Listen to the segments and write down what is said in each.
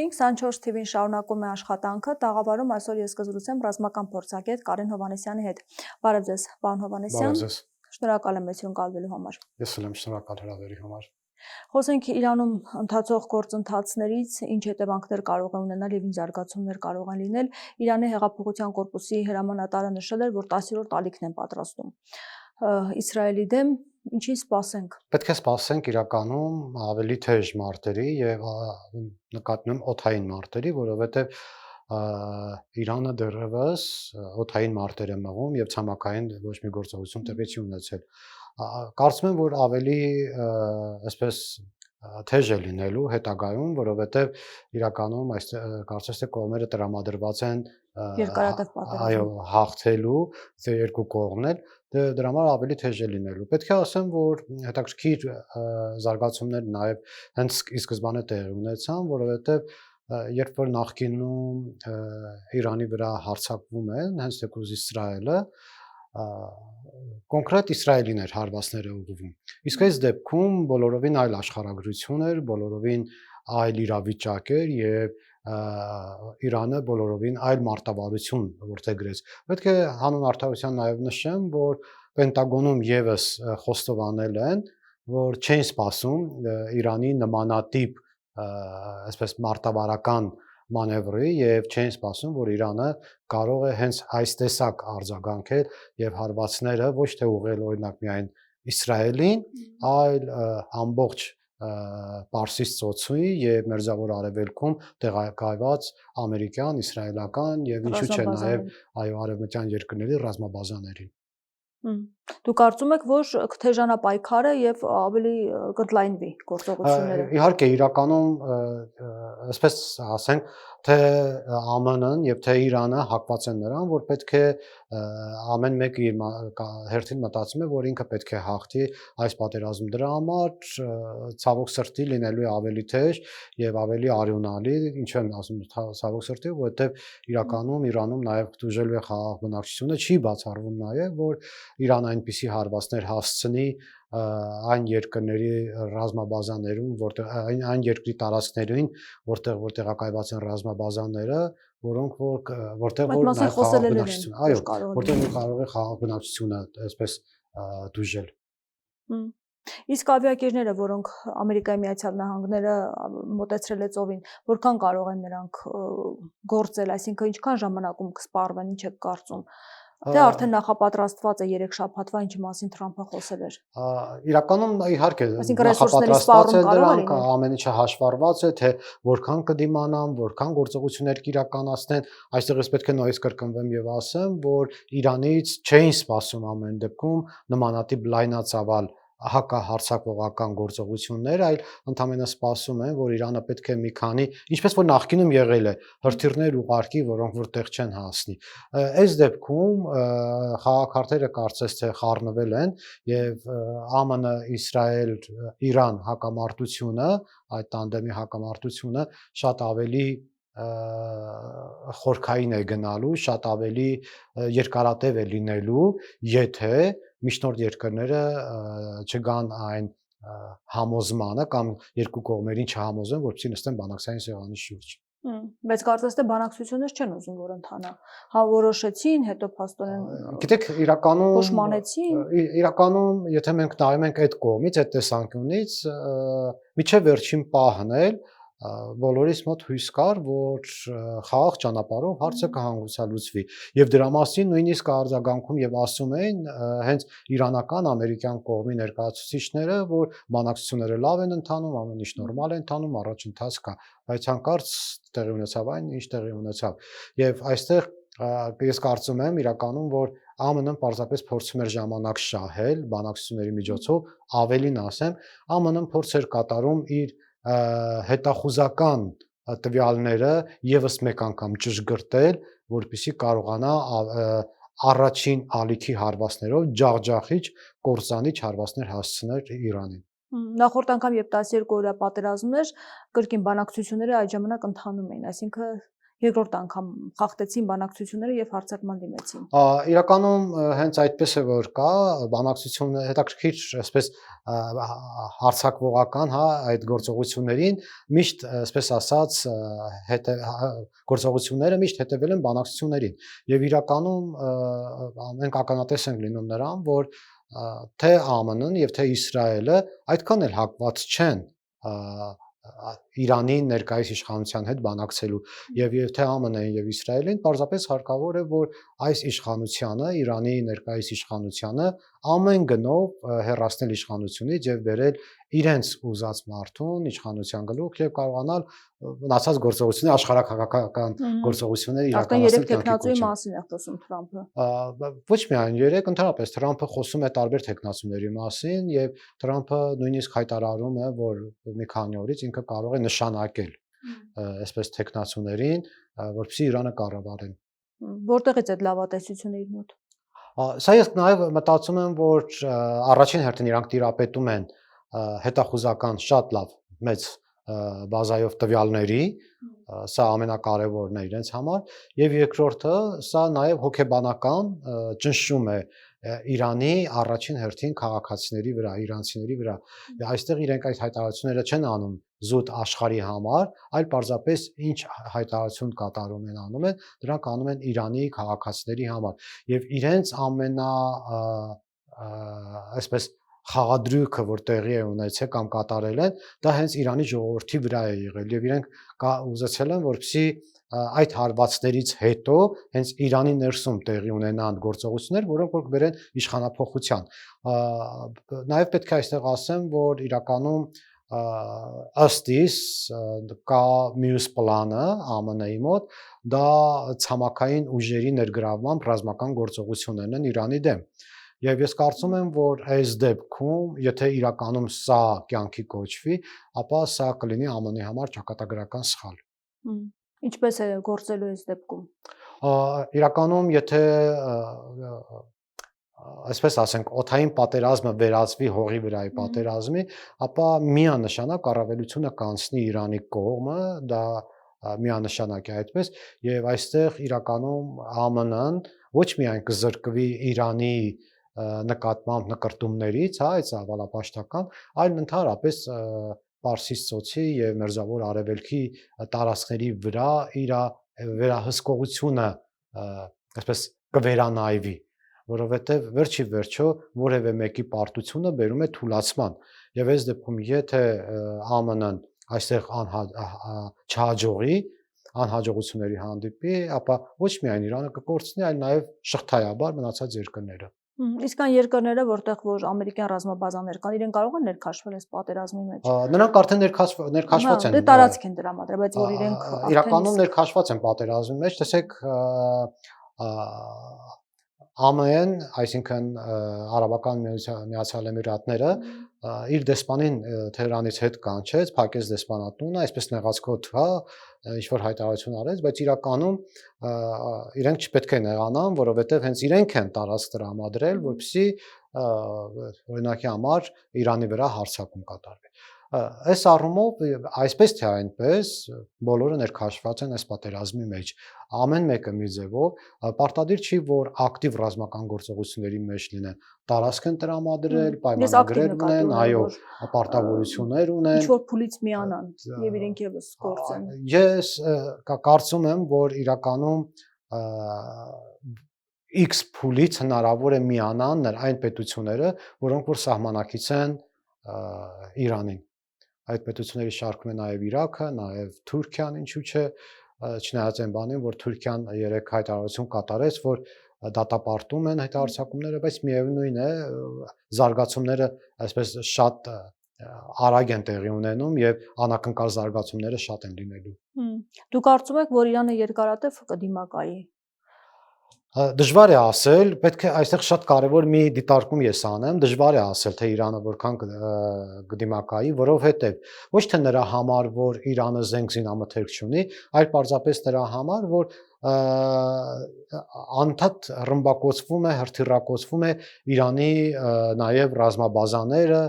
Խոսեցինք 24 TV-ին շարունակում է աշխատանքը, տաղավարում այսօր ես կզրուցեմ ռազմական փորձագետ Կարեն Հովհաննիսյանի հետ։ Բարև ձեզ, պարոն Հովհաննիսյան։ Բարև ձեզ։ Շնորհակալ եմ մեզ կալվելու համար։ Ես էլ եմ շնորհակալ հրավերի համար։ Խոսենք Իրանում ընթացող գործընթացներից, ինչ հետևանքներ կարող է ունենալ եւ ինչ զարգացումներ կարող են լինել։ Իրանի հեղափոխության կորպուսի հրամանատարը նշել էր, որ 10-րդ ալիքն են պատրաստում Իսրայելի դեմ, ինչին սպասենք։ Պետք է սպասենք իրականում ավելի թեժ մարտերի եւ նկատնում օդային մարտերի, որովհետեւ Իրանը դեռևս օդային մարտեր է մղում եւ ցամաքային ոչ մի գործողություն տեղի չի ունեցել։ Կարծում եմ, որ ավելի այսպես թեժ է լինելու հետագայում, որովհետեւ իրականում այս կարծես թե կողմերը տրամադրված են երկարատև պատերազմ։ Այո, հաղթելու թե երկու կողմն էլ դրա համար ավելի թեժ է լինելու։ Պետք է ասեմ, որ հետաքրքիր զարգացումներ նաև հենց ի սկզբանե տեղի ունեցան, որովհետև երբ որ նախկինում Իրանի վրա հարձակվում են, հենց թեկուզ Իսրայելը, կոնկրետ Իսրայելին էր հարվածները ուղղվում։ Իսկ այս դեպքում բոլորովին այլ աշխարհագրություն էր, բոլորովին այլ իրավիճակ էր եւ Իրանը բոլորովին այլ մարտավարություն որդեգրեց։ Պետք է հանուն արդարության նաև նշեմ, որ Պենտագոնում եւս խոստովանել են, որ չեն սպասում Իրանի նմանատիպ այսպես մարտավարական մանևրի եւ չեն սպասում, որ Իրանը կարող է հենց այս տեսակ արձագանքել եւ հարվածները ոչ թե ուղղել օրինակ միայն Իսրայելին, այլ ամբողջ Պարսից ծոցի եւ Մերձավոր Արևելքում տեղակայված ամերիկյան, իսրայելական եւ ինչու՞ չէ նաեւ այո արևմտյան երկրների ռազմաբազաներին։ Դու կարծում եք, որ կթեժանա պայքարը եւ ավելի կընդլայնվի գործողությունները։ Իհարկե, իրականում այսպես ասենք, թե ԱՄՆ-ն եւ թե Իրանը հակված են նրան, որ պետք է ամեն մեկը իր հերթին մտածում է, որ ինքը պետք է հաղթի այս պատերազմը։ Դրա համար ցավոք սրտի լինելու է ավելի թեժ եւ ավելի արյունալի, ինչու եմ ասում ցավոք սրտի, որովհետեւ իրականում Իրանում նաեւ դժվար է խաղաղ բնակչությունը, չի բացառվում նաեւ, որ Իրանը այնպիսի հարվածներ հասցնի այն երկրների ռազմաբազաներում, որտեղ այն երկրի տարածքներին, որտեղ տեղակայված են ռազմաբազաները, որտեղ որ նաև խաղաղ բնակչություն, այո, որտեղ կարող է խաղաղ բնակչությունը այսպես դուժել։ Իսկ ավիակիրները, որոնք Ամերիկայի Միացյալ Նահանգները մոտեցրել է ծովին, որքան կարող են նրանք գործել, այսինքն ինչքան ժամանակում կսպառվեն, ինչ եք կարծում։ Թե արդեն նախապատրաստված է 3 շաբաթվա, ինչի մասին Թրամփը խոսել էր։ Իրականում իհարկե նախապատրաստված է դրանք, ամեն ինչը հաշվառված է, թե որքան կդիմանան, որքան գործողություններ կիրականացնեն, այստեղ ես պետք է նույնիսկ կրկնվեմ եւ ասեմ, որ Իրանից չէին սպասում ամեն դեպքում նմանատիպ լայնածավալ հակահարձակողական գործողություններ, այլ ընդհանրապես սպասում են, որ Իրանը պետք է մի քանի, ինչպես որ նախկինում եղել է, հրթիռներ ուղարկի, որոնք որտեղ չեն հասնի։ Այս դեպքում խաղաղարդերը կարծես թե խառնվել են եւ ԱՄՆ, Իսրայել, Իրան հակամարտությունը, այդ տանդեմի հակամարտությունը շատ ավելի խորքային է գնալու, շատ ավելի երկարատև է լինելու, եթե միջնորդ երկրները չգան այն համոզմանը կամ երկու կողմերին չհամոզեն, որպեսզի նստեն բանակցային սեղանի շուրջ։ Բայց կարծես թե բանակցություններ չեն ուզում որ ընթանա։ Հա որոշեցին, հետո փաստորեն գիտեք, իրականում եթե մենք նայում ենք այդ կողմից, այդ տեսանկյունից, միջև վերջին պահն էլ բոլորիս մոտ հույս կար, որ խաղաղ ճանապարհով հարցը կհանգուցալուծվի եւ դրա մասին նույնիսկ արձագանքում եւ ասում էին հենց իրանական ամերիկյան կողմի ներկայացուցիչները, որ բանակցությունները լավ են ընթանում, ամեն ինչ նորմալ է ընթանում, առաջընթաց կա, բայց հանկարծ տեղի ունեցավ այն, ինչ տեղի ունեցավ։ Եվ այստեղ ես կարծում եմ իրականում, որ ԱՄՆ-ն պարզապես փորձում էր ժամանակ շահել բանակցությունների միջոցով, ավելին ասեմ, ԱՄՆ-ն փորձ էր կատարում իր հետախուզական տվյալները եւս մեկ անգամ ճշգրտել, որպեսզի կարողանա առաջին ալիքի հարվածներով ջախջախիչ, կործանիչ հարվածներ հասցնել Իրանին։ Նախորդ անգամ երբ 12 օրյա պատերազմներ, կրկին բանակցությունները այդ ժամանակ ընթանում էին, այսինքն երկրորդ անգամ խախտեցին բանակցությունները եւ հարձակման դիմեցին։ Իրականում հենց այդպես է որ կա բանակցությունը հետաքրքիր այսպես հարցակվողական, հա, այդ գործողություններին միշտ այսպես ասած գործողությունները միշտ հետևել են բանակցություններին եւ իրականում մենք ականատես ենք լինում նրան, որ թե ԱՄՆ-ն եւ թե Իսրայելը այդքան էլ հակված չեն Իրանի ներկայիս իշխանության հետ բանակցելու եւ թե ԱՄՆ-ն եւ Իսրայելին պարզապես հարկավոր է որ այս իշխանությանը Իրանի ներկայիս իշխանությանը ամեն գնով հեռացնել իշխանությունից եւ բերել իրենց ուզած մարդուն իշխանության գլուխ եւ կարողանալ մնացած գործողությունները աշխարհակաղակական գործողությունները իրականացնել տեխնոլոգիայի մասին է խոսում Թրամփը։ Ոչ միայն երեք, ընդհանրապես Թրամփը խոսում է տարբեր տեխնոլոգիաների մասին եւ Թրամփը նույնիսկ հայտարարում է, որ մի քանի օրից ինքը կարող է նշանակել այսպես տեխնոլոգիաներին, որպեսզի Իրանը կառավարեն։ Որտեղից է լավատեսությունը իր մոտ։ Սա ես նաեւ մտածում եմ, որ առաջին հերթին իրանք տիրապետում են հետախուզական շատ լավ մեծ բազայով տվյալների, սա ամենակարևորն է իրենց համար, եւ երկրորդը սա նաեւ հոգեբանական ճնշում է Իրանի առաջին հերթին քաղաքացիների վրա, իրանցիների վրա։ Այստեղ իրենք այդ հայտարարությունները չեն անում զուտ աշխարհի համար, այլ պարզապես ինչ հայտարարություն կատարում են անում են, դրանք անում են Իրանի քաղաքացիների համար եւ իրենց այսպես խաղադրույքը, որ տեղի է ունեցել կամ կատարել են, դա հենց Իրանի ժողովրդի վրա է եղել եւ իրենք ուզեցել են, որպեսզի այդ հարվածներից հետո հենց Իրանի ներսում տեղի ունենան գործողություններ, որոնք որ կբերեն իշխանափոխության։ Նաեւ պետք է այստեղ ասեմ, որ իրականում ըստ իս կա մյուս պլանը ԱՄՆ-ի մոտ, դա ցամաքային ուժերի ներգրավման ռազմական գործողություններն են Իրանի դեմ։ Եվ ես կարծում եմ, որ այս դեպքում, եթե իրականում սա կյանքի կոչվի, ապա սա կլինի ԱՄՆ-ի համար ճակատագրական սխալ։ Ինչպես է գործելու այս դեպքում։ Իրականում, եթե այսպես ասենք, օդային պատերազմը վերածվի հողի վրայի պատերազմի, ապա միանշանակ առավելությունը կանցնի Իրանի կողմը, դա միանշանակ է այդպես, եւ այստեղ իրականում ԱՄՆ-ն ոչ միայն կզրկվի Իրանի նկատմամբ նկրտումներից, հա, այդ ցավալապաշտական, այլ ընդհանրապես Պարսից ծոցի եւ Մերձավոր Արևելքի տարածքների վրա իր վերահսկողությունը այսպես կվերանայվի, որովհետեւ վերջի վերջո որևէ մեկի պարտությունը բերում է թուլացման եւ այս դեպքում եթե ԱՄՆ-ն այստեղ չհաջողի անհաջողությունների հանդիպի, ապա ոչ միայն Իրանը կկորցնի, այլ նաեւ շղթայաբար մնացած երկրները։ Իսկ այն երկրները, որտեղ որ ամերիկյան ռազմաբազաներ կան, իրեն կարող են ներքաշվել այս պատերազմի մեջ։ Նրանք արդեն ներքաշված են։ Դե տարածք են դրա համար, բայց որ իրենք իրականում ներքաշված են պատերազմի մեջ, տեսեք ԱՄՆ-ն, այսինքն Արաբական Միացյալ Էմիրատները իր դեսպանին Թեհրանից հետ կանչեց, փակեց դեսպանատունը, այսպես նեղացկոտ, հա, ինչ որ հայտարարություն արեց, բայց իրականում իրենք չպետք է նեղանան, որովհետև հենց իրենք են տարածք տրամադրել, որպեսզի օրինակի համար Իրանի վրա հարձակում կատարվի։ Այս առումով այսպես թե այնպես բոլորը ներքաշված են այս պատերազմի մեջ։ Ամեն մեկը մի ձևով պարտադիր չի, որ ակտիվ ռազմական գործողությունների մեջ լինեն։ Տարածք են տրամադրել, պայմանագրեր ունեն, այո, պարտավորություններ ունեն։ Ինչ որ փուլից միանան եւ իրենք եւս գործեն։ Ես կարծում եմ, որ իրականում X փուլից հնարավոր է միանան այն պետությունները, որոնք որ սահմանակից են Իրանին։ Այդ պետությունների շարքում է նաև Իրաքը, նաև Թուրքիան, ինչու՞ չէ, չնայած այն բանին, որ Թուրքիան երեք հայտարարություն կատարեց, որ դատապարտում են հայտարարությունները, բայց միևնույն է, զարգացումները այսպես շատ արագ են տեղի ունենում եւ անակնկալ զարգացումները շատ են լինելու։ Դու կարծում ես, որ Իրանը երկարատև կդիմակայի։ Դժվար է ասել, պետք է այստեղ շատ կարևոր մի դիտարկում ես անեմ, դժվար է ասել, թե Իրանը որքան կդիմակայի, որովհետև ոչ թե նրա համար, որ Իրանը զենք զինամթերք չունի, այլ պարզապես նրա համար, որ անդադ ռմբակոծվում է, հրթիռակոծվում է Իրանի նաև ռազմաբազաները,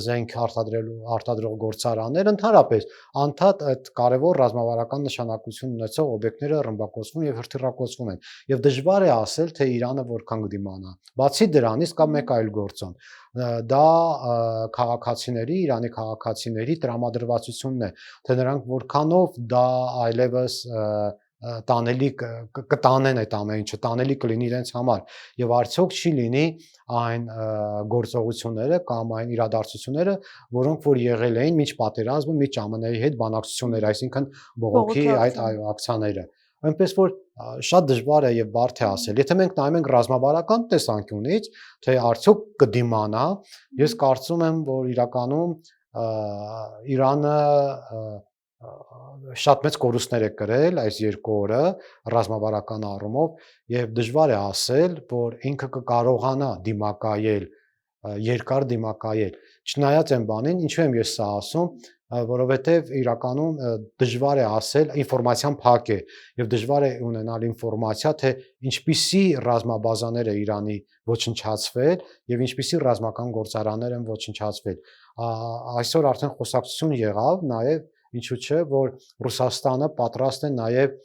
զենք արտադրող գործարանները, ընդհանրապես անդադ այդ կարևոր ռազմավարական նշանակություն ունեցող օբյեկտները ռմբակոծվում եւ հրթիռակոծվում են։ Եվ դժվար է ասել, թե Իրանը որքան կդիմանա։ Բացի դրանից կա մեկ այլ գործոն։ Դա քաղաքացիների, Իրանի քաղաքացիների տրամադրվածությունն է, թե նրանք որքանով դա այլևս տանելի կտանեն այդ ամեն ինչը, տանելի կլինի իրենց համար եւ արդյոք չի լինի այն գործողությունները կամ այն իրադարձությունները, որոնք որ եղել էին միջ պատերազմը, միջ ԱՄՆ-ի հետ բանակցությունները, այսինքն բողոքի այդ ակցիաները։ Այնպես որ շատ դժվար է եւ բարդ է ասել։ Եթե մենք նայում ենք ռազմավարական տեսանկյունից, թե արդյոք կդիմանա, ես կարծում եմ, որ իրականում Իրանը շատ մեծ կորուստներ է կրել այս 2 օրը ռազմավարական առումով եւ դժվար է ասել, որ ինքը կկարողանա դիմակայել, երկար դիմակայել։ Չնայած այն բանին, ինչու եմ ես սա ասում, որովհետեւ իրականում դժվար է ասել, ինֆորմացիան փակ է եւ դժվար է ունենալ ինֆորմացիա, թե ինչպիսի ռազմաբազաներ է Իրանի ոչնչացվել եւ ինչպիսի ռազմական գործարաններ են ոչնչացվել։ Այսօր արդեն խոսակցություն եղավ նաեւ ինչու՞ չէ, որ Ռուսաստանը պատրաստ է նաև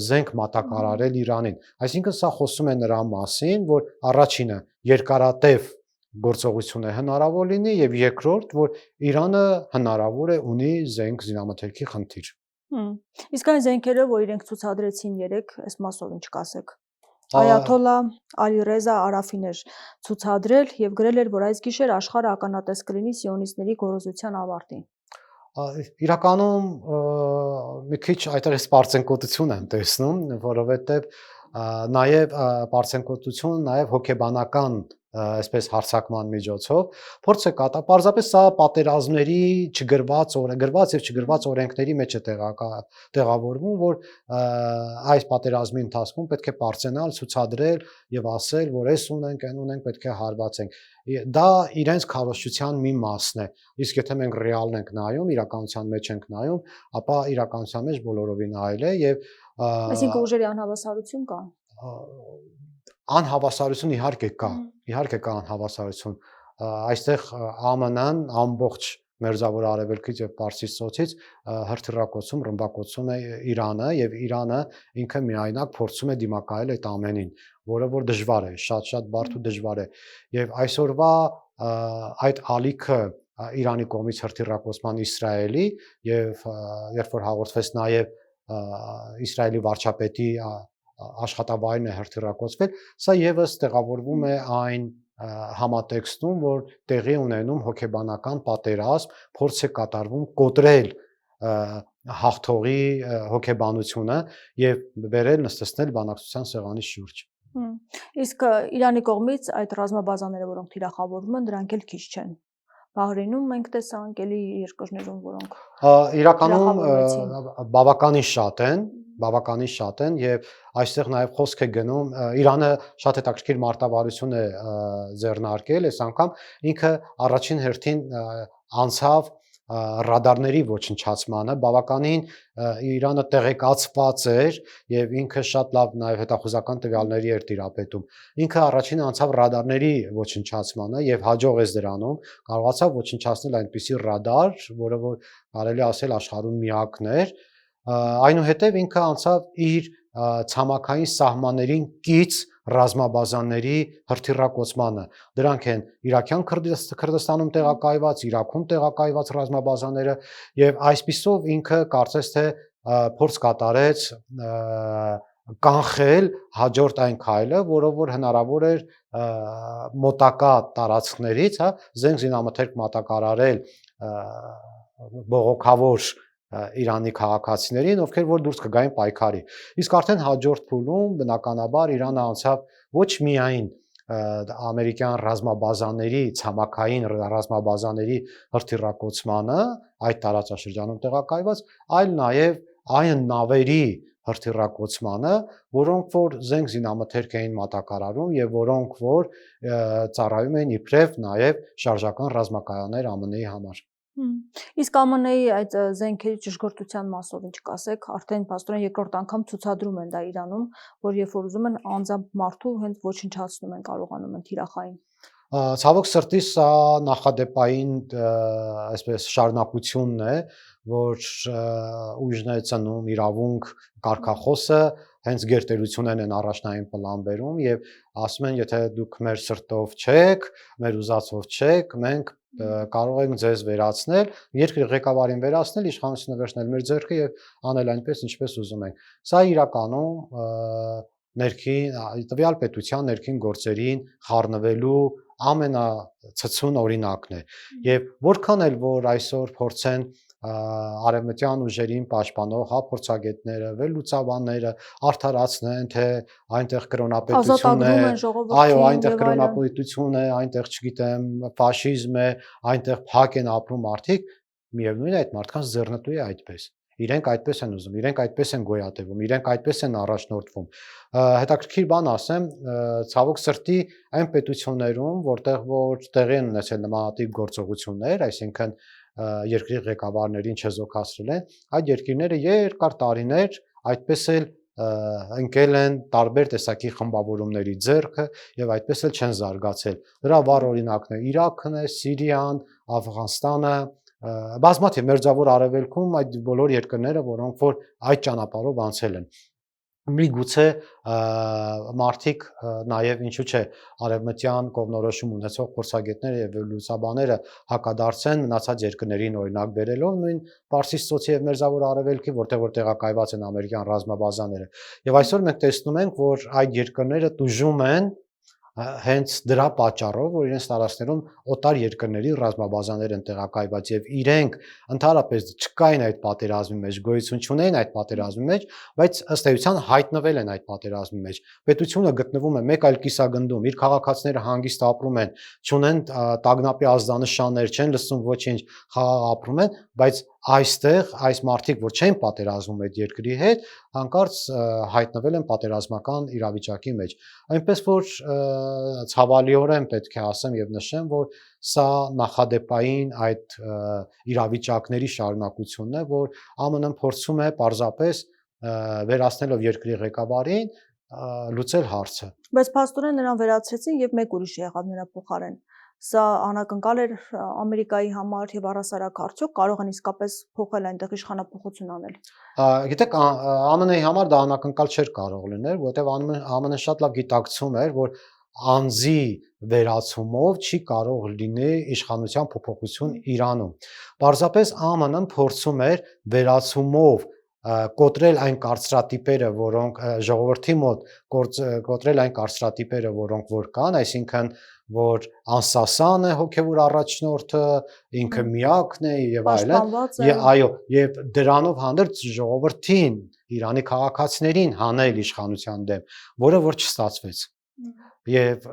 զենք մատակարարել Իրանին։ Այսինքն սա խոսում է նրա մասին, որ առաջինը երկարատև գործողություն է հնարավոր լինի եւ երկրորդ, որ Իրանը հնարավոր է ունի զենք զինամթերքի խնդիր։ Իսկ այն զենքերը, որ իրենք ցուցադրեցին երեք, այս մասով ինչ կասեք։ Այաթոլլա Ալի-Ռեզա Արաֆին էր ցուցադրել եւ գրել էր, որ այս գիշեր աշխարհը ականատես կլինի սիոնիստների գոռոզության ավարտին։ Իրականում մի քիչ այդտեղ սպառծենկոտություն եմ տեսնում, որովհետև նաև սպառծենկոտություն, նաև հոգեբանական այսպես հարցակման միջոցով փորձ է կատարել, պարզապես սա պատերազմների չգրված գրված եւ չգրված օրենքների մեջ է տեղավորվում, որ այս պատերազմի ընթացքում պետք է պարծենալ, ցուցադրել եւ ասել, որ այս ունենք, այն ունենք, պետք է հարվածենք։ Դա իրենց քարոզչության մի մասն է։ Իսկ եթե մենք ռեալն ենք նայում, իրականության մեջ ենք նայում, ապա իրականության մեջ բոլորովին այլ է եւ այսինքն ուժերի անհավասարություն կա։ Անհավասարություն իհարկե կա անհավասարություն։ Այստեղ ԱՄՆ-ն ամբողջ Մերձավոր Արևելքից եւ Պարսից ծոցից հրթիռակոծում, ռմբակոծում է Իրանը եւ Իրանը ինքը միայնակ փորձում է դիմակայել այդ ամենին, որը որ դժվար է, շատ բարդ ու դժվար է։ Եվ այսօրվա այդ ալիքը Իրանի կողմից հրթիռակոծման Իսրայելի եւ երբ որ հաղորդվեց նաեւ Իսրայելի վարչապետի աշխատավայրն է հրթիռակոծվել, սա եւս տեղավորվում է այն համատեքստում, որ տեղի ունենում հոգեբանական պատերազմ, փորձ է կատարվում կոտրել հաղթողի հոգեբանությունը եւ բերել նստեցնել բանակցության սեղանի շուրջ։ Իսկ Իրանի կողմից այդ ռազմաբազաները, որոնք թիրախավորվում են, դրանք էլ քիչ չեն։ Բահրեյնում մենք տեսանք էլի երկրներում, որոնք իրականում բավականին շատ են եւ այստեղ նաեւ խոսք է գնում Իրանը շատ հետաքրքիր մարտավարություն է ձեռնարկել այս անգամ ինքը առաջին հերթին անցավ ռադարների ոչնչացմանը, բավականին Իրանը տեղեկացված էր եւ ինքը շատ լավ նաեւ հետախուզական տվյալների էր տիրապետում։ Ինքը առաջին անցավ ռադարների ոչնչացմանը եւ հաջողեց դրանում, կարողացավ ոչնչացնել այնպիսի ռադար, որը որ կարելի ասել աշխարհում միակն էր, այնուհետև ինքը անցավ իր ցամաքային սահմաններին կից ռազմաբազաների հրթիռակոծմանը։ Դրանք են Իրաքյան Քրդստանում տեղակայված, Իրաքում տեղակայված ռազմաբազաները եւ այսպիսով ինքը կարծես թե փորձ կատարեց կանխել հաջորդ այն քայլը, որով որ հնարավոր էր մոտակա տարածքներից, զենք զինամթերք մատակարարել բողոքավոր Իրանի քաղաքացիներին, ովքեր որ դուրս կգային պայքարի։ Իսկ արդեն հաջորդ փուլում բնականաբար Իրանը անցավ ոչ միայն ամերիկյան ռազմաբազաների, ցամաքային ռազմաբազաների հրթիռակոծմանը այդ տարածաշրջանում տեղակայված, այլ նաև այն նավերի հրթիռակոծմանը, որոնք որ զենք զինամթերք էին մատակարարում եւ որոնք որ ծառայում էին իբրև նաև շարժական ռազմակայաններ ԱՄՆ-ի համար։ Իսկ ԱՄՆ-ի այդ զենքերի ճշգրտության մասով ինչ կասեք, արդեն փաստորեն երկրորդ անգամ ցուցադրում են դա Իրանում, որ երբ որ ուզում են անձամբ մարդու հենց ոչնչացնում են կարողանում են թիրախային։ Ցավոք սրտի սա նախադեպային այսպես շարունակությունն է, որ ուժն է ծնում իրավունք կարգախոսը հենց գերտերություններն են առաջնային պլան բերում եւ ասում են, եթե դուք մեր սրտով չեք, մեր ուզածով չեք, մենք կարող ենք ձեզ վերացնել, երկրի ղեկավարին վերացնել, իշխանությունը վերցնել մեր ձեռքը եւ անել այնպես, ինչպես ուզում ենք։ Սա իրականում ներքին տվյալ պետության ներքին գործերին խառնվելու ամենացցուն օրինակն է եւ որքան էլ որ այսօր փորձեն արևմտյան ուժերին պաշտպանող փորձագետները, վերլուծաբանները արդարացնեն, թե այնտեղ կրոնապետություն է, այո, այնտեղ կրոնապետություն է, այնտեղ չգիտեմ, ֆաշիզմ է, այնտեղ փակ են ապրում մարդիկ, միևնույն է այդ մարդկանց ձեռնտու է այդպես։ Իրենք այդպես են ուզում, իրենք այդպես են գոյատևում, իրենք այդպես են առաջնորդվում։ Հետաքրքիր բան ասեմ, ցավոք սրտի այն պետություններում, որտեղ որ տեղի են ունեցել նմանատիպ գործողություններ, այսինքն երկրի ղեկավարներին չեզոքացրել են, այդ երկիրները երկար տարիներ այդպես էլ ընկել են տարբեր տեսակի խմբավորումների ձեռքը եւ այդպես էլ չեն զարգացել։ Դրա վառ օրինակն է Իրաքն է, Սիրիան, Աֆղանստանը, բազմաթիվ մերձավոր արևելքում այդ բոլոր երկրները, որոնք որ այդ ճանապարհով անցել են։ Միգուցե մարդիկ նաև ինչու՞ չէ արևմտյան կողմնորոշում ունեցող փորձագետները եւ լուսաբանները հակադարձեն մնացած երկրներին օրինակ բերելով նույն Պարսից ծոցի եւ Մերձավոր Արևելքի, որտեղ որ տեղակայված են ամերիկյան ռազմաբազաները։ Եվ այսօր մենք տեսնում ենք, որ այդ երկրները տուժում են հենց դրա պատճառով, որ իրենց տարածքներում օտար երկրների ռազմաբազաներ են տեղակայված եւ իրենք ընդհանրապես չկային այդ պատերազմի մեջ, գոյություն չունեին այդ պատերազմի մեջ, բայց ըստ էության հայտնվել են այդ պատերազմի մեջ։ Պետությունը գտնվում է մեկ այլ կիսագնդում, իր քաղաքացիները հանգիստ ապրում են, չունեն տագնապի ազդանշաններ, չեն լսում ոչինչ, խաղաղ ապրում են, բայց այստեղ այս մարդիկ, որ չեն պատերազմում այդ երկրի հետ, հանկարծ հայտնվել են պատերազմական իրավիճակի մեջ։ Այնպես որ ցավալիորեն պետք է ասեմ եւ նշեմ, որ սա նախադեպային այդ իրավիճակների շարունակությունն է, որ ԱՄՆ-ն փորձում է պարզապես վերացնելով երկրի ղեկավարին լուծել հարցը։ Բայց փաստորեն նրան վերացրեցին եւ մեկ ուրիշ եղավ նրա փոխարեն։ Սա անակնկալ էր Ամերիկայի համար եւ առհասարակ արդյոք կարող են իսկապես փոխել այնտեղ իշխանապողություն անել։ Գիտեք, ԱՄՆ-ի համար դա անակնկալ չէր կարող լինել, որովհետեւ ԱՄՆ-ն շատ լավ գիտակցում էր, որ անձի վերացումով չի կարող լինի իշխանության փոփոխություն Իրանում։ Պարզապես ԱՄՆ-ն փորձում էր վերացումով կոտրել այն կարծրատիպերը, որոնք ժողովրդի մոտ կոտրել այն կարծրատիպերը, որոնք որ կան, այսինքն որ անսասան է հոգևոր առաջնորդը, ինքը միակն է եւ այլն, այո, եւ դրանով հանդերձ ժողովրդին, Իրանի քաղաքացիներին հանել իշխանության դեմ, որը որ չստացվեց։ Եվ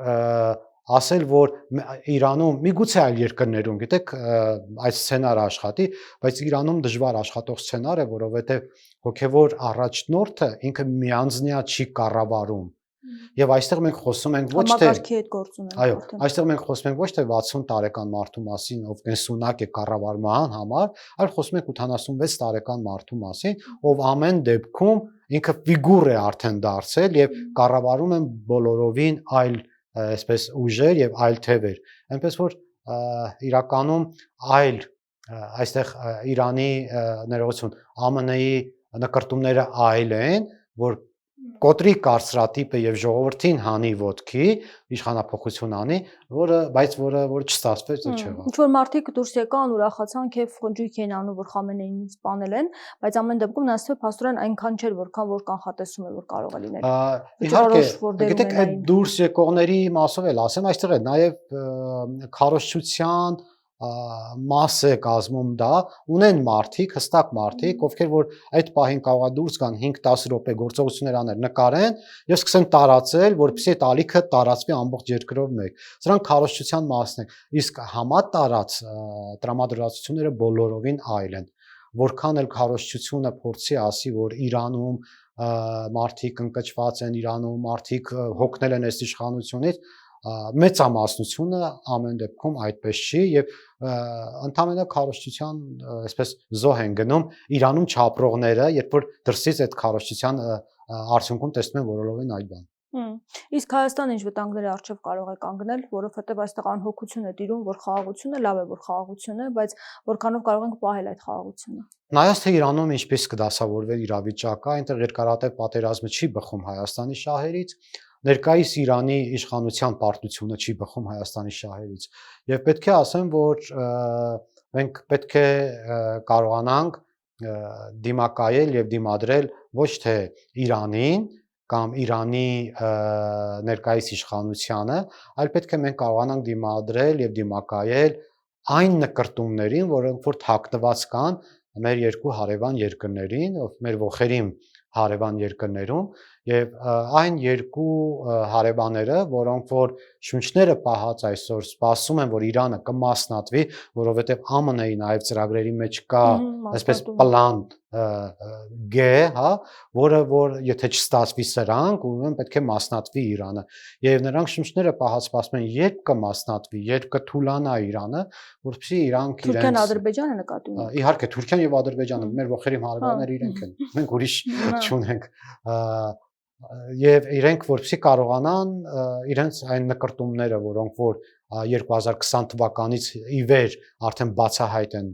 ասել, որ Իրանում, միգուցե այլ երկրներում, գիտեք, այդ սցենարը աշխատի, բայց Իրանում դժվար աշխատող սցենար է, որովհետև հոգևոր առաջնորդը ինքը միանձնյա չի կառավարում։ Եվ այստեղ մենք խոսում ենք ոչ թե համակարգի հետ գործ ունենք։ Այո, այստեղ մենք խոսում ենք ոչ թե 60 տարեկան մարդու մասին, ով կենսունակ է կառավարման համար, այլ խոսում ենք 86 տարեկան մարդու մասին, ով ամեն դեպքում ինքը ֆիգուր է արդեն դարձել եւ կառավարում են բոլորովին այլ այսպես ուժեր եւ այլ թևեր։ Այնպես որ իրականում այլ այստեղ Իրանի ներողություն ԱՄՆ-ի նկարտումները այլ են, որ կոտրի կարծրատիպը եւ ժողովրդին հանի ոտքի իշխանապողություն անի, որը չստացվեց, չեղավ։ Ինչ որ մարդիկ դուրս եկան, ուրախացան, քեֆ խնջույք էին անում, որ Խամենեին սպանել են, բայց ամեն դեպքում նրանց թվը փաստորեն այնքան չէր, որքան որ կանխատեսում է, որ կարող է լինել։ Իհարկե, գիտեք, այդ դուրս եկողների մասով էլ ասեմ, այստեղ է նաեւ քարոզչության մաս է կազմում դա, ունեն մարդիկ, հստակ մարդիկ, ովքեր որ այդ պահին կարող է դուրս գան 5-10 րոպե գործողություններ անել, նկարեն եւ սկսեն տարածել, որպեսզի այդ ալիքը տարածվի ամբողջ երկրով մեկ։ Սրանք քարոզչության մասն է։ Իսկ համատարած տրամադրվածությունները բոլորովին այլ են։ Որքան էլ քարոզչությունը փորձի ասի, որ Իրանում մարդիկ ընկճված են, Իրանում մարդիկ հոգնել են այս իշխանությունից, մեծամասնությունը ամեն դեպքում այդպես չի եւ ընդհանրապես քարոզչության այսպես զոհ են գնում Իրանում չապրողները, երբ որ դրսից այդ քարոզչության արդյունքում տեսնում են որովին այդ բան։ Իսկ Հայաստանը ինչ վտանգների առջև կարող է կանգնել, որովհետև այստեղ անհոգություն է տիրում, որ խաղաղությունը լավ է, որ խաղաղություն է, բայց որքանով կարող ենք պահել այդ խաղաղությունը։ Նայած թե Իրանում ինչպես կդասավորվեր իրավիճակը, այնտեղ երկարատև պատերազմը չի բխում Հայաստանի շահերից, ներկայիս Իրանի իշխանության պարտությունը չի բխում Հայաստանի շահերից։ Եվ պետք է ասեմ, որ մենք պետք է կարողանանք դիմակայել եւ դիմադրել ոչ թե Իրանին կամ Իրանի ներկայիս իշխանությանը, այլ պետք է մենք կարողանանք դիմադրել եւ դիմակայել այն նկրտումներին, որոնք որ թաքնված կան մեր երկու հարևան երկրներին, մեր ողերիմ հարևան երկրներում եւ այն երկու հարևանները, որոնք որ շունչները պահած այսօր սպասում են, որ Իրանը կմասնատվի, որովհետեւ ԱՄՆ-ի նաեւ ծրագրերի մեջ կա այսպես պլան G, հա, որը որ եթե չստացվի սրանք, ուրեմն պետք է մասնատվի Իրանը։ Եվ նրանք շունչները պահած սպասում են, երբ կմասնատվի, երբ կթուլանա Իրանը, որովհետեւ իրանք Թուրքիան, Ադրբեջանը նկատի ունի։ Իհարկե, Թուրքիան եւ Ադրբեջանը մեր ողերիմ հարևանները իրենք են։ Մենք ուրիշ չունենք։ Եվ իրենք որպեսզի կարողանան իրենց այն նկրտումները, որոնք որ 2020 թվականից ի վեր արդեն բացահայտ են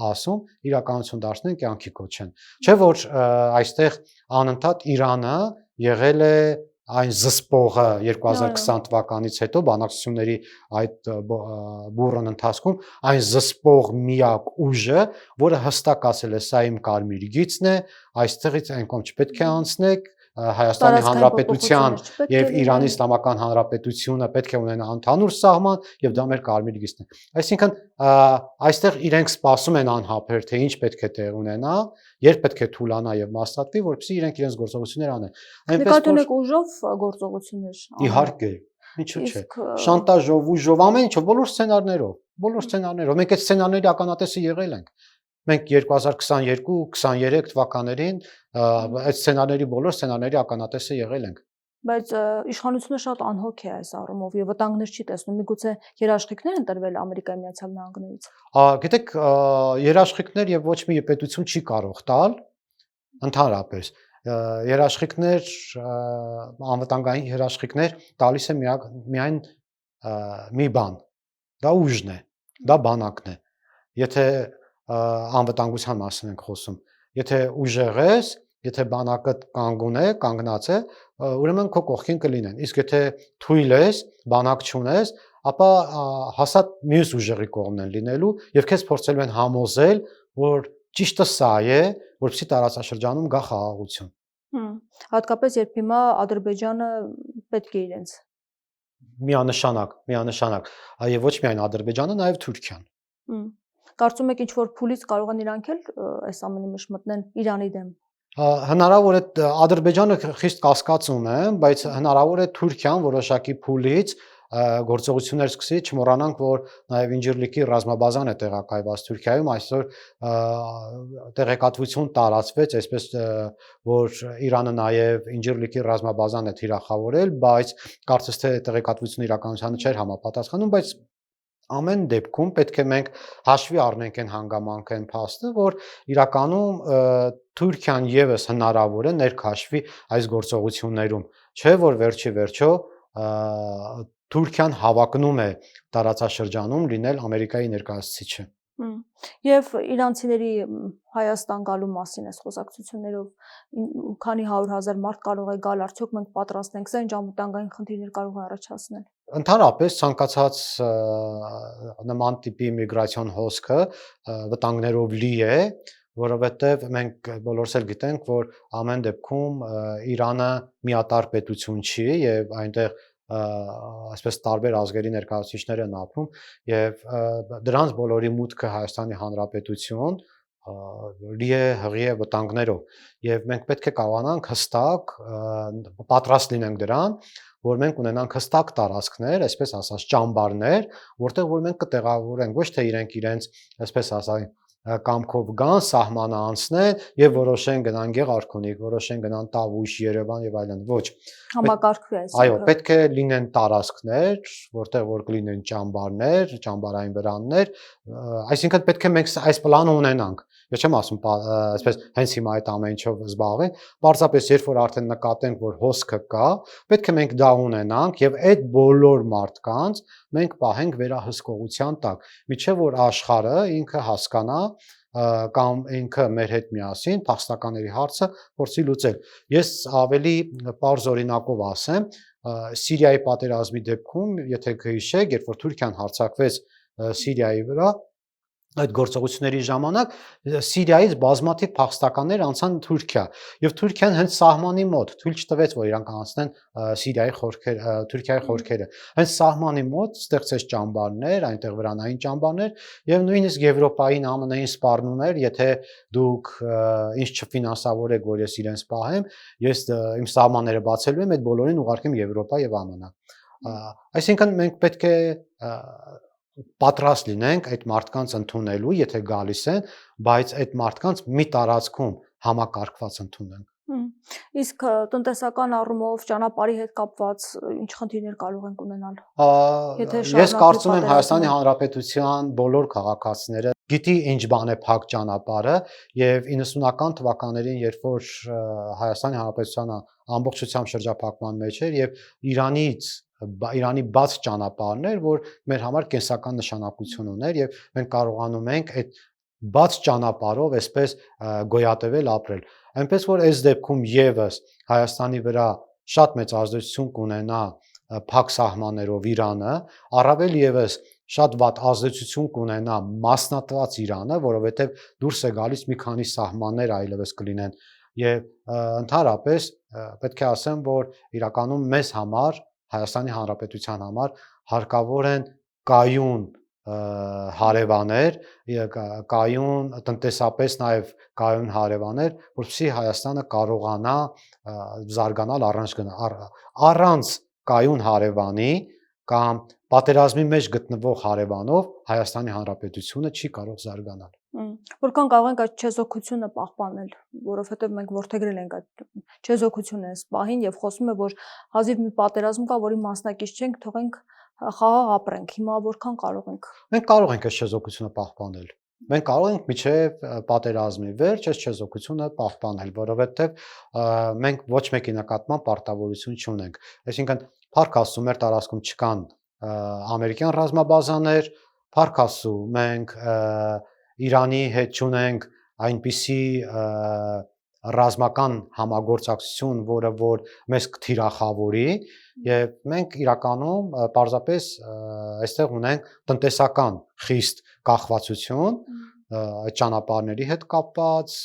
ասում, իրականություն դարձնեն, կյանքի կոչեն։ Չէ՞ որ այստեղ անընդհատ Իրանը եղել է այն զսպողը 2020 թվականից հետո բանակցությունների այդ բուրըն ընթացքում այն զսպող միակ ուժը, որը հստակ ասել է, սա իմ կարմիր գիծն է, այստեղից այն կողմ չպետք է անցնեք, Հայաստանի Հանրապետության եւ Իրանի Իսլամական Հանրապետությունը պետք է ունենա ընդհանուր սահման եւ դա մեր կարմիր գիծն է։ Այսինքն այստեղ իրենք սպասում են անհապեր թե ինչ պետք է տեղ ունենա, երբ պետք է թուլանա եւ մասնատվի, որպեսզի իրենք իրենց գործողություններ անեն։ Նկատի ունեք ուժով գործողություններ։ Իհարկե, ինչու՞ չէ։ Շանտաժով, ուժով, ամեն ինչով, բոլոր սցենարներով։ Մենք այդ սցենարների ականատեսը եղել ենք։ Մենք 2022-23 թվականներին այդ սցենարների բոլոր սցենարների ականատեսը եղել ենք։ Բայց իշխանությունը շատ անհոգ է այս առումով եւ վտանգներ չի տեսնում։ Միգուցե երաշխիքներ են տրվել Ամերիկայի Միացյալ Նահանգներից։ Գիտեք, երաշխիքներ եւ ոչ մի պետություն չի կարող տալ ընդհանրապես։ Երաշխիքներ, անվտանգային երաշխիքներ տալիս է միայն մի բան։ Դա ուժն է, դա բանակն է։ Եթե անվտանգության մասին ենք խոսում, եթե ուժեղ ես, եթե բանակը կանգուն է, կանգնած է, ուրեմն քո կողքին կլինեն։ Իսկ եթե թույլ ես, բանակ չունես, ապա հասած մյուս ուժերի կողմն են լինելու եւ քեզ փորձելու են համոզել, որ ճիշտը սա է, որպեսզի տարածաշրջանում գա խաղաղություն։ Հատկապես երբ հիմա Ադրբեջանը պետք է իրենց միանշանակ, եւ ոչ միայն Ադրբեջանը, նաեւ Թուրքիան։ Կարծում եք ինչ որ փուլից կարող են իրանք էլ այս ամենի մեջ մտնեն Իրանի դեմ։ Հնարավոր է Ադրբեջանը խիստ կասկածում է, բայց հնարավոր է Թուրքիան որոշակի փուլից գործողություններ սկսի, չմոռանանք, որ նաև Ինջիրլիկի ռազմաբազան է տեղակայված Թուրքիայում, այսօր տեղեկատվություն տարածվեց, այսպես որ Իրանը նաև Ինջիրլիկի ռազմաբազան է թիրախավորել, բայց կարծես թե տեղեկատվությունը իրականությանը չէր համապատասխանում, բայց ամեն դեպքում պետք է մենք հաշվի առնենք այն հանգամանքը, այն փաստը, որ իրականում Թուրքիան եւս հնարավոր է ներքաշվի այս գործողություններում, չէ՞ որ վերջի վերջո Թուրքիան հավակնում է տարածաշրջանում լինել Ամերիկայի ներկայացուցիչը։ Եվ իրանցիների Հայաստան գալու մասին այս խոսակցություններով քանի 100,000 մարդ կարող է գալ, արդյոք մենք պատրաստ ենք, սա ինչ անվտանգային խնդիրներ կարող է առաջացնել։ Ընդհանրապես ցանկացած նման տիպի միգրացիոն հոսքը վտանգներով լի է, որովհետև մենք բոլորս էլ գիտենք, որ ամեն դեպքում Իրանը միատարր պետություն չի եւ այնտեղ այսպես տարբեր ազգերի ներկայացուցիչներ են ապրում եւ դրանց բոլորի մուտքը Հայաստանի Հանրապետություն լի է հղի է վտանգներով եւ մենք պետք է կարողանանք հստակ պատրաստ լինենք դրան, որ մենք ունենանք հստակ տարածքներ, այսպես ասած ճամբարներ, որտեղ որ մենք կտեղավորենք ոչ թե իրենք իրենց այսպես ասած կամքով գան, սահմանը անցնեն եւ որոշեն գնան Գեղարքունիք, որոշեն գնան Տավուշ, Երևան եւ այլն։ Ոչ։ Համակարգվի Այո, այսինքն։ պետք է լինեն տարածքներ, որտեղ որ կլինեն ճամբարներ, ճամբարային վրաններ, այսինքն պետք է մենք այս պլանը ունենանք։ Ես չեմ ասում, այսպես հենց հիմա այդ ամեն ինչով զբաղվենք, պարզապես երբ որ արդեն նկատենք, որ հոսքը կա, պետք է մենք դա ունենանք եւ այդ բոլոր մարդկանց մենք պահենք վերահսկողության տակ, միջև որ աշխարհը ինքը հասկանա կամ ինքը մեր հետ միասին փախստականների հարցը փորձի լուծել։ Ես ավելի պարզ օրինակով ասեմ, Սիրիայի պատերազմի դեպքում, եթե կհիշեք, երբ որ Թուրքիան հարձակվեց Սիրիայի վրա, այդ գործողությունների ժամանակ Սիրիայից բազմաթիվ փախստականներ անցան Թուրքիա եւ Թուրքիան հենց սահմանի մոտ թույլ չտվեց, որ իրանք անցնեն Սիրիայի խորքերը, Թուրքիայի խորքերը։ Հենց սահմանի մոտ ստեղծեց ճամբարներ, այնտեղ վրանային ճամբարներ եւ նույնիսկ Եվրոպային ԱՄՆ-ին սպառնում էր, եթե դուք ինձ չֆինանսավորեք, որ ես իրենց պահեմ, ես իմ սահմանները բացելու եմ, այդ բոլորին ուղարկեմ Եվրոպա եւ ԱՄՆ։ Այսինքն մենք պետք է պատրաստ լինենք այդ մարդկանց ընդունելու, եթե գալիս են, բայց այդ մարդկանց մի տարածքում համակարգված ընդունենք։ Իսկ տնտեսական առումով ճանապարհի հետ կապված ինչ խնդիրներ կարող ենք ունենալ։ Ես կարծում եմ Հայաստանի Հանրապետության բոլոր քաղաքացիները գիտի ինչ բան է փակ ճանապարհը եւ 90-ական թվականներին, երբ որ Հայաստանի Հանրապետությունը ամբողջությամբ շրջափակման մեջ էր եւ Իրանի բաց ճանապարհներ, որ մեր համար կենսական նշանակություն ուներ եւ մենք կարողանում ենք այդ բաց ճանապարհով այսպես գոյատևել, ապրել։ Այնպես որ այս դեպքում եւս Հայաստանի վրա շատ մեծ ազդեցություն կունենա փակ սահմաններով Իրանը, առավել եւս շատ վատ ազդեցություն կունենա մասնատված Իրանը, որովհետեւ դուրս է գալիս մի քանի սահմաններ այլևս կլինեն եւ ընդհանրապես պետք է ասեմ, որ իրականում մեզ համար Հայաստանի Հանրապետության համար հարկավոր են կայուն հարևաններ, կայուն տնտեսապես նաև կայուն հարևաններ, որպեսզի Հայաստանը կարողանա զարգանալ առանց կայուն հարևանի կամ պատերազմի մեջ գտնվող հարևանով Հայաստանի Հանրապետությունը չի կարող զարգանալ։ Որքան կարող ենք այդ չեզոքությունը պահպանել, որովհետև մենք ворթեգրել ենք այդ չեզոքությունը այս պահին եւ խոսում է, որ հազիվ մի պատերազմ կա, որի մասնակից չենք, թողենք խաղաղ ապրենք։ Հիմա որքան կարող ենք։ Մենք կարող ենք այս չեզոքությունը պահպանել։ Մենք կարող ենք միջև պատերազմի վերջ այս չեզոքությունը պահպանել, որովհետև մենք ոչ մեկի նկատմամբ պարտավորություն չունենք։ Այսինքն, փառք Աստծո, մեր տարածքում չկան ամերիկյան ռազմաբազաներ, փառք Աստծո, մենք Իրանի հետ չունենք այնպիսի ռազմական համագործակցություն, որը որ մեզ կթիրախավորի, եւ մենք իրականում պարզապես այստեղ ունենք տնտեսական խիստ կախվածություն այդ ճանապարհների հետ կապված,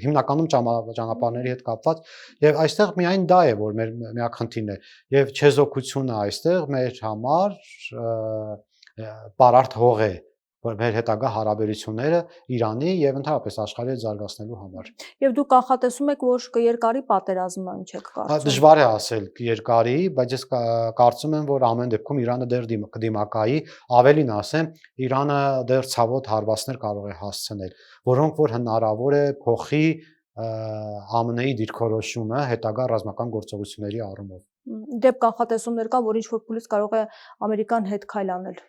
հիմնականում ճանապարհների հետ կապված, եւ այստեղ միայն դա է, որ մեր միակ խնդիրն է, եւ չեզոքությունը այստեղ մեր համար պարարտ հող է, որ մեր հետագա հարաբերությունները Իրանի եւ ընդհանրապես աշխարհի հետ զարգացնելու համար։ Եվ դուք կանխատեսում եք, որ կերկարի պատերազմը, ինչ եք կարծում։ Դժվար է ասել երկարի, բայց ես կարծում եմ, որ ամեն դեպքում Իրանը դեռ կդիմակայի, ավելին ասեմ, Իրանը դեռ ցավոտ հարվածներ կարող է հասցնել, որոնք որ հնարավոր է փոխի ԱՄՆ-ի դիրքորոշումը հետագա ռազմական գործողությունների առումով։ Դեպ կանխատեսումներ կա, որ ինչ որ փուլից կարող է Ամերիկան հետ քայլ անել։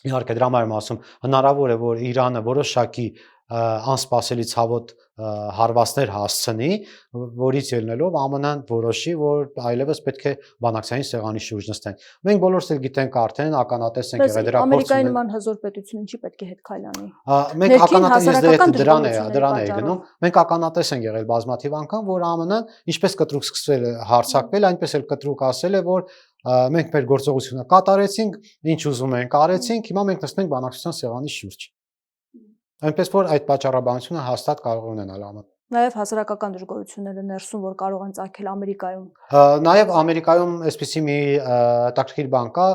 Իհարկե, դրա համար եմ ասում, հնարավոր է, որ Իրանը որոշակի անսպասելի ցավոտ հարվածներ հասցնի, որից ելնելով ԱՄՆ-ն որոշի, որ այլևս պետք է բանակցային սեղանի շուրջ նստեն։ Մենք բոլորս էլ գիտենք արդեն, ականատես ենք եղել դրա փորձը։ Ամերիկայի նման հզոր պետություն ինչի պետք է հետ քայլ անի։ Մենք ականատես դրան է գնում։ Մենք ականատես ենք եղել բազմաթիվ անգամ, որ ԱՄՆ-ն ինչպես կտրուկ սկսվել է հարձակվել, այնպես էլ կտրուկ ասել է, որ մենք մեր գործողությունը կատարեցինք, ինչ ուզում ենք արեցինք, հիմա մենք նստենք բանակցության սեղանի շուրջ։ Այնպես որ այդ պատճառաբանությունը հաստատ կարող է ունենալ ԱՄՆ-ը։ Նաև հասարակական դժգոհությունները ներսում, որ կարող են ծագել Ամերիկայում։ Նաև Ամերիկայում այսպիսի մի հետաքրքիր բան կա,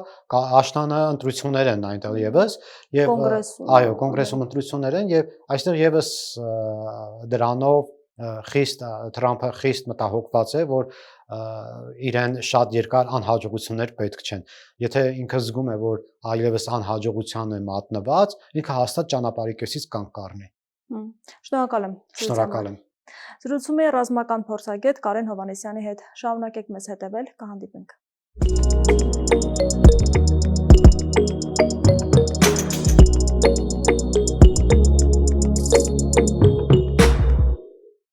աշնանը ընտրություններ են այնտեղ եւս, եւ այո, կոնգրեսում ընտրություններ են եւ այստեղ եւս դրանով Թրամփը խիստ մտահոգված է, որ իրեն շատ երկար անհաջողություններ պետք չեն։ Եթե ինքը զգում է, որ այլևս անհաջողության է մատնված, ինքը հաստատ ճանապարհի կեսից կանգ կառնի։ Շնորհակալ եմ։ Շնորհակալ եմ։ Զրուցում եմ ռազմական փորձագետ Կարեն Հովհաննիսյանի հետ։ Շարունակեք մեզ հետևել, կհանդիպենք։